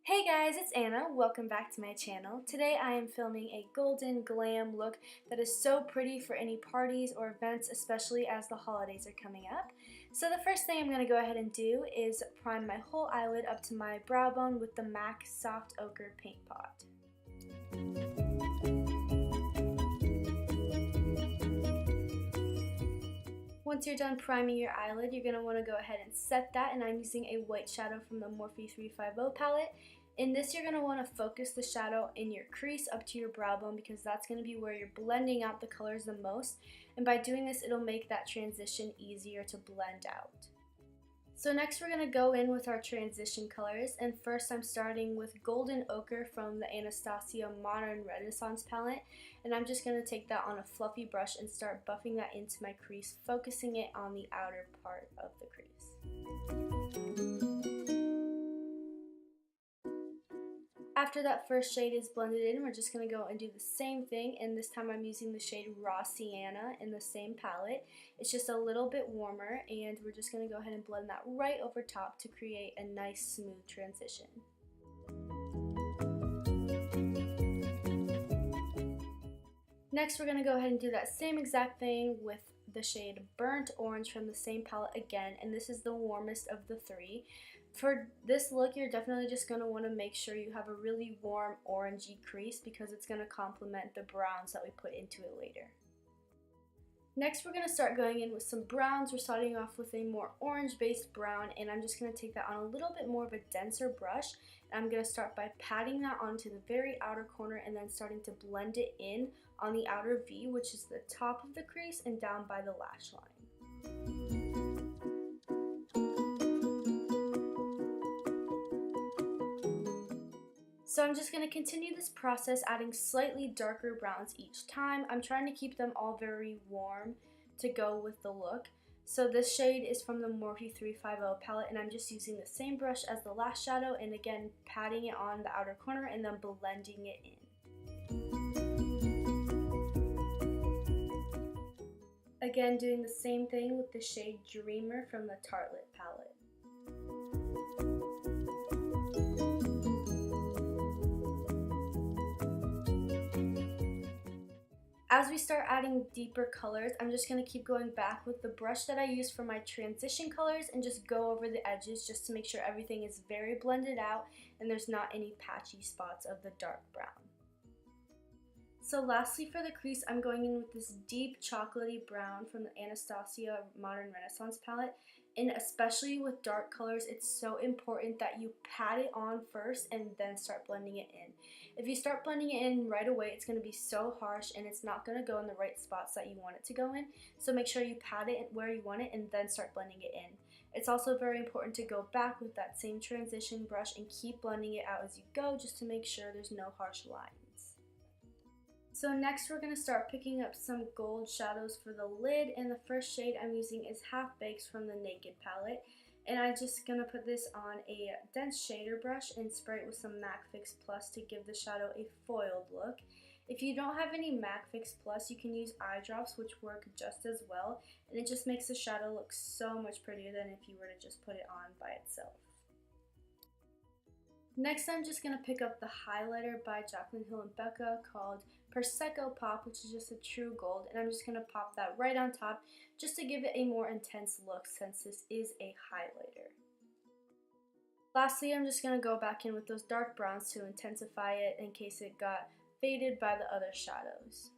Hey guys, it's Anna. Welcome back to my channel. Today I am filming a golden glam look that is so pretty for any parties or events, especially as the holidays are coming up. So the first thing I'm going to go ahead and do is prime my whole eyelid up to my brow bone with the MAC Soft Ochre Paint Pot. Once you're done priming your eyelid, you're going to want to go ahead and set that, and I'm using a white shadow from the Morphe 350 palette. In this, you're going to want to focus the shadow in your crease up to your brow bone because that's going to be where you're blending out the colors the most, and by doing this, it'll make that transition easier to blend out. So next we're going to go in with our transition colors, and first I'm starting with Golden Ochre from the Anastasia Modern Renaissance palette, and I'm just going to take that on a fluffy brush and start buffing that into my crease, focusing it on the outer part of the crease. After that first shade is blended in, we're just going to go and do the same thing, and this time I'm using the shade Raw Sienna in the same palette. It's just a little bit warmer, and we're just going to go ahead and blend that right over top to create a nice smooth transition. Next we're going to go ahead and do that same exact thing with the shade Burnt Orange from the same palette again, and this is the warmest of the three. For this look, you're definitely just going to want to make sure you have a really warm orangey crease because it's going to complement the browns that we put into it later. Next, we're going to start going in with some browns. We're starting off with a more orange-based brown, and I'm just going to take that on a little bit more of a denser brush. And I'm going to start by patting that onto the very outer corner and then starting to blend it in on the outer V, which is the top of the crease, and down by the lash line. So I'm just going to continue this process, adding slightly darker browns each time. I'm trying to keep them all very warm to go with the look. So this shade is from the Morphe 350 palette, and I'm just using the same brush as the last shadow, and again patting it on the outer corner and then blending it in. Again, doing the same thing with the shade Dreamer from the Tartelette palette. As we start adding deeper colors, I'm just going to keep going back with the brush that I used for my transition colors and just go over the edges just to make sure everything is very blended out and there's not any patchy spots of the dark brown. So lastly, for the crease, I'm going in with this deep chocolatey brown from the Anastasia Modern Renaissance palette. And especially with dark colors, it's so important that you pat it on first and then start blending it in. If you start blending it in right away, it's going to be so harsh and it's not going to go in the right spots that you want it to go in. So make sure you pat it where you want it and then start blending it in. It's also very important to go back with that same transition brush and keep blending it out as you go, just to make sure there's no harsh lines. So next we're going to start picking up some gold shadows for the lid, and the first shade I'm using is Half Baked from the Naked palette, and I'm just going to put this on a dense shader brush and spray it with some MAC Fix Plus to give the shadow a foiled look. If you don't have any MAC Fix Plus, you can use eye drops, which work just as well, and it just makes the shadow look so much prettier than if you were to just put it on by itself. Next, I'm just going to pick up the highlighter by Jaclyn Hill and Becca called Prosecco Pop, which is just a true gold, and I'm just going to pop that right on top just to give it a more intense look since this is a highlighter. Lastly, I'm just going to go back in with those dark browns to intensify it in case it got faded by the other shadows.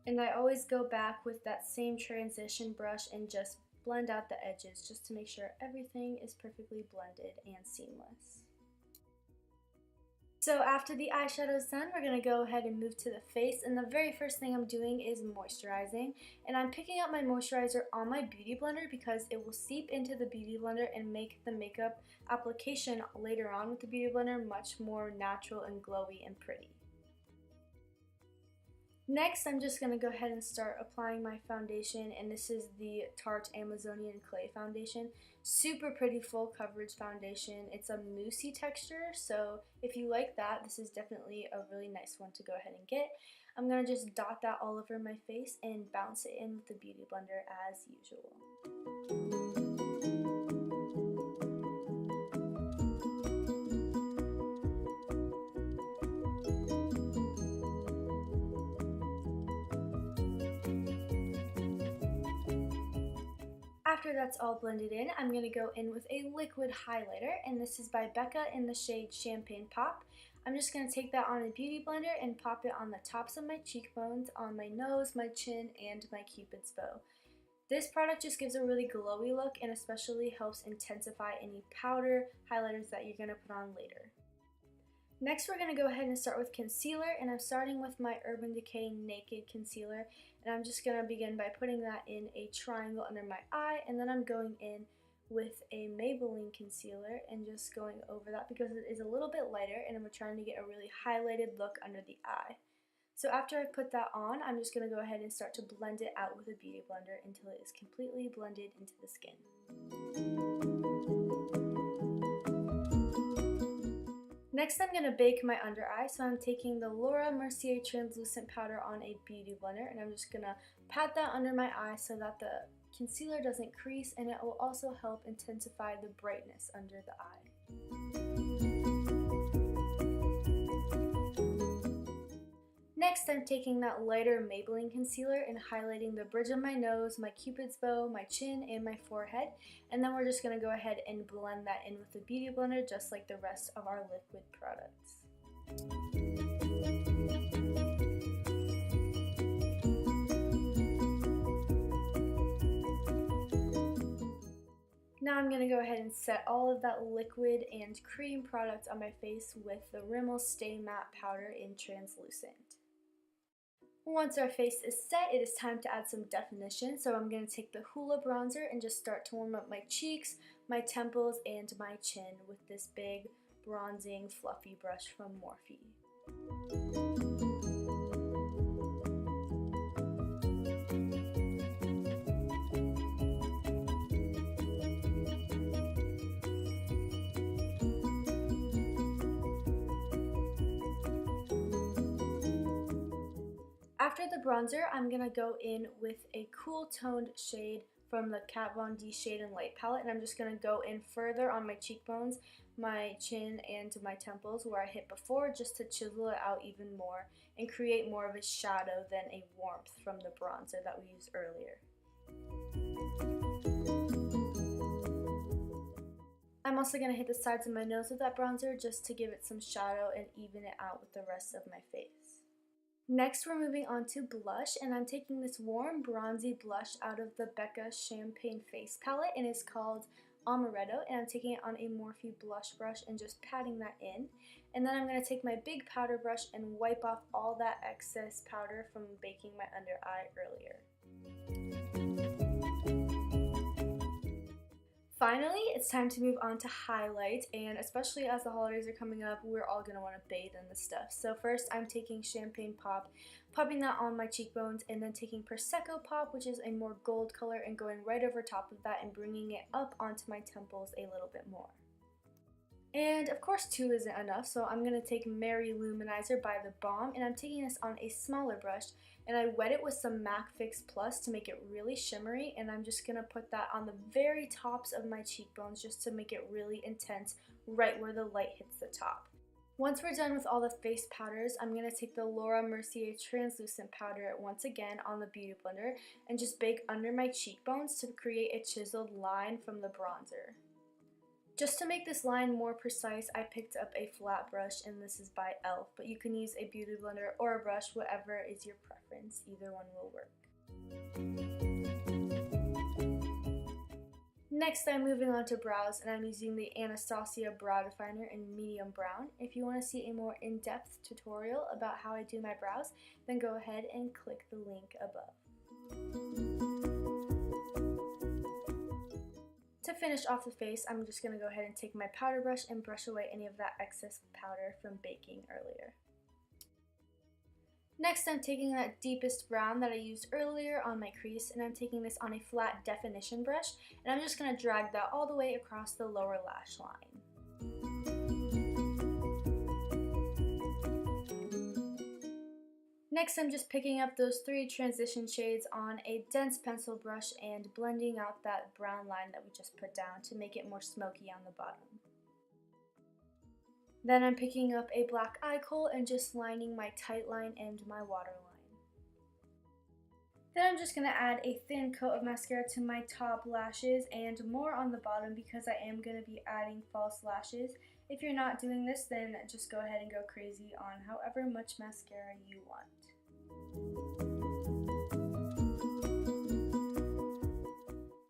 And I always go back with that same transition brush and just blend out the edges just to make sure everything is perfectly blended and seamless. So after the eyeshadow is done, we're going to go ahead and move to the face, and the very first thing I'm doing is moisturizing, and I'm picking up my moisturizer on my beauty blender because it will seep into the beauty blender and make the makeup application later on with the beauty blender much more natural and glowy and pretty. Next, I'm just going to go ahead and start applying my foundation, and this is the Tarte Amazonian Clay Foundation. Super pretty full coverage foundation. It's a moussey texture, so if you like that, this is definitely a really nice one to go ahead and get. I'm going to just dot that all over my face and bounce it in with the Beauty Blender as usual. After that's all blended in, I'm going to go in with a liquid highlighter, and this is by Becca in the shade Champagne Pop. I'm just going to take that on a beauty blender and pop it on the tops of my cheekbones, on my nose, my chin, and my cupid's bow. This product just gives a really glowy look and especially helps intensify any powder highlighters that you're going to put on later. Next, we're going to go ahead and start with concealer, and I'm starting with my Urban Decay Naked Concealer, and I'm just going to begin by putting that in a triangle under my eye, and then I'm going in with a Maybelline concealer and just going over that because it is a little bit lighter and I'm trying to get a really highlighted look under the eye. So after I put that on, I'm just going to go ahead and start to blend it out with a beauty blender until it is completely blended into the skin. Next, I'm going to bake my under eye, so I'm taking the Laura Mercier translucent powder on a beauty blender, and I'm just going to pat that under my eye so that the concealer doesn't crease, and it will also help intensify the brightness under the eye. Next, I'm taking that lighter Maybelline concealer and highlighting the bridge of my nose, my cupid's bow, my chin, and my forehead. And then we're just going to go ahead and blend that in with the beauty blender just like the rest of our liquid products. Now I'm going to go ahead and set all of that liquid and cream product on my face with the Rimmel Stay Matte powder in translucent. Once our face is set, it is time to add some definition, so I'm going to take the Hoola bronzer and just start to warm up my cheeks, my temples, and my chin with this big bronzing fluffy brush from Morphe. After the bronzer, I'm going to go in with a cool toned shade from the Kat Von D Shade and Light palette, and I'm just going to go in further on my cheekbones, my chin, and my temples where I hit before, just to chisel it out even more and create more of a shadow than a warmth from the bronzer that we used earlier. I'm also going to hit the sides of my nose with that bronzer just to give it some shadow and even it out with the rest of my face. Next, we're moving on to blush, and I'm taking this warm bronzy blush out of the Becca Champagne Face palette, and it's called Amaretto, and I'm taking it on a Morphe blush brush and just patting that in. And then I'm going to take my big powder brush and wipe off all that excess powder from baking my under eye earlier. Finally, it's time to move on to highlight, and especially as the holidays are coming up, we're all going to want to bathe in this stuff. So first, I'm taking Champagne Pop, popping that on my cheekbones, and then taking Prosecco Pop, which is a more gold color, and going right over top of that and bringing it up onto my temples a little bit more. And of course 2 isn't enough, so I'm going to take Mary Luminizer by The Balm, and I'm taking this on a smaller brush, and I wet it with some MAC Fix Plus to make it really shimmery, and I'm just going to put that on the very tops of my cheekbones just to make it really intense right where the light hits the top. Once we're done with all the face powders, I'm going to take the Laura Mercier translucent powder once again on the beauty blender and just bake under my cheekbones to create a chiseled line from the bronzer. Just to make this line more precise, I picked up a flat brush, and this is by e.l.f., but you can use a beauty blender or a brush, whatever is your preference. Either one will work. Next, I'm moving on to brows, and I'm using the Anastasia Brow Definer in medium brown. If you want to see a more in-depth tutorial about how I do my brows, then go ahead and click the link above. To finish off the face, I'm just going to go ahead and take my powder brush and brush away any of that excess powder from baking earlier. Next, I'm taking that deepest brown that I used earlier on my crease, and I'm taking this on a flat definition brush, and I'm just going to drag that all the way across the lower lash line. Next, I'm just picking up those 3 transition shades on a dense pencil brush and blending out that brown line that we just put down to make it more smoky on the bottom. Then I'm picking up a black eye kohl and just lining my tight line and my waterline. Then I'm just going to add a thin coat of mascara to my top lashes and more on the bottom because I am going to be adding false lashes. If you're not doing this, then just go ahead and go crazy on however much mascara you want.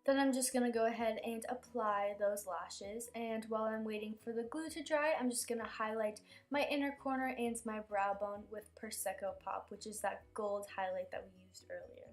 Then I'm just going to go ahead and apply those lashes, and while I'm waiting for the glue to dry, I'm just going to highlight my inner corner and my brow bone with Prosecco Pop, which is that gold highlight that we used earlier.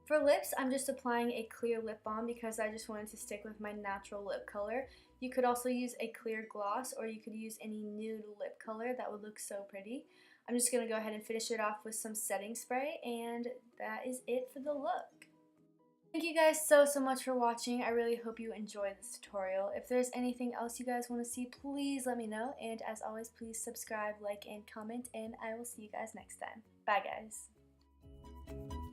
For lips, I'm just applying a clear lip balm because I just wanted to stick with my natural lip color. You could also use a clear gloss, or you could use any nude lip color that would look so pretty. I'm just going to go ahead and finish it off with some setting spray, and that is it for the look. Thank you guys so much for watching. I really hope you enjoyed this tutorial. If there's anything else you guys want to see, please let me know. And as always, please subscribe, like, and comment, and I will see you guys next time. Bye, guys.